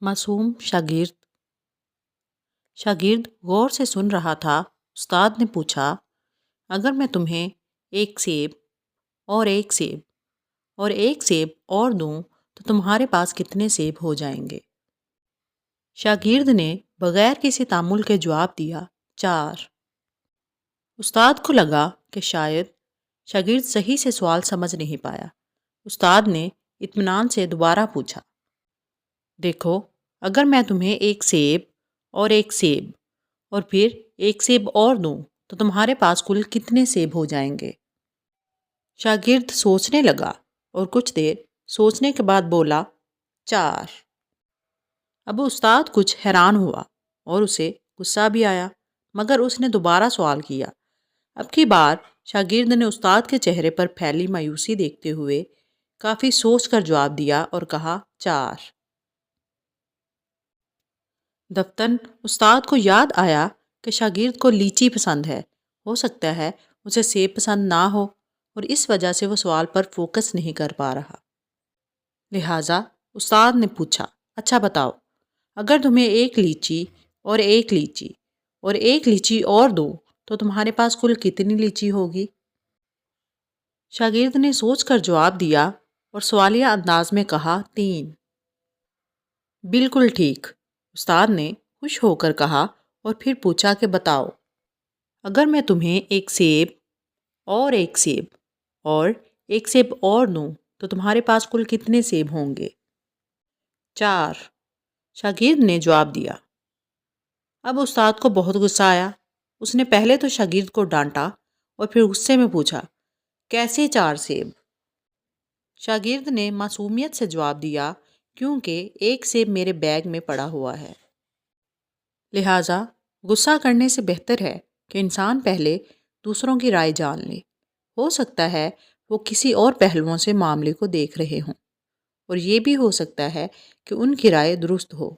معصوم شاگرد غور سے سن رہا تھا۔ استاد نے پوچھا، اگر میں تمہیں ایک سیب اور ایک سیب اور دوں تو تمہارے پاس کتنے سیب ہو جائیں گے؟ شاگرد نے بغیر کسی تعامل کے جواب دیا، 4۔ استاد کو لگا کہ شاید شاگرد صحیح سے سوال سمجھ نہیں پایا۔ استاد نے اطمینان سے دوبارہ پوچھا، دیکھو، اگر میں تمہیں ایک سیب اور پھر ایک سیب اور دوں تو تمہارے پاس کل کتنے سیب ہو جائیں گے؟ شاگرد سوچنے لگا اور کچھ دیر سوچنے کے بعد بولا، 4۔ اب استاد کچھ حیران ہوا اور اسے غصہ بھی آیا، مگر اس نے دوبارہ سوال کیا۔ اب کی بار شاگرد نے استاد کے چہرے پر پھیلی مایوسی دیکھتے ہوئے کافی سوچ کر جواب دیا اور کہا، 4۔ دفتن استاد کو یاد آیا کہ شاگرد کو لیچی پسند ہے، ہو سکتا ہے اسے سیب پسند نہ ہو اور اس وجہ سے وہ سوال پر فوکس نہیں کر پا رہا۔ لہٰذا استاد نے پوچھا، اچھا بتاؤ، اگر تمہیں ایک لیچی اور دوں تو تمہارے پاس کل کتنی لیچی ہوگی؟ شاگرد نے سوچ کر جواب دیا اور سوالیہ انداز میں کہا، 3۔ بالکل ٹھیک، استاد نے خوش ہو کر کہا اور پھر پوچھا کہ بتاؤ، اگر میں تمہیں ایک سیب اور دوں تو تمہارے پاس کل کتنے سیب ہوں گے؟ 4۔ شاگرد نے جواب دیا۔ اب استاد کو بہت غصہ آیا۔ اس نے پہلے تو شاگرد کو ڈانٹا اور پھر غصے میں پوچھا، کیسے 4 سیب؟ شاگرد نے معصومیت سے جواب دیا، کیونکہ ایک سیب میرے بیگ میں پڑا ہوا ہے۔ لہٰذا غصہ کرنے سے بہتر ہے کہ انسان پہلے دوسروں کی رائے جان لے۔ ہو سکتا ہے وہ کسی اور پہلوؤں سے معاملے کو دیکھ رہے ہوں، اور یہ بھی ہو سکتا ہے کہ ان کی رائے درست ہو۔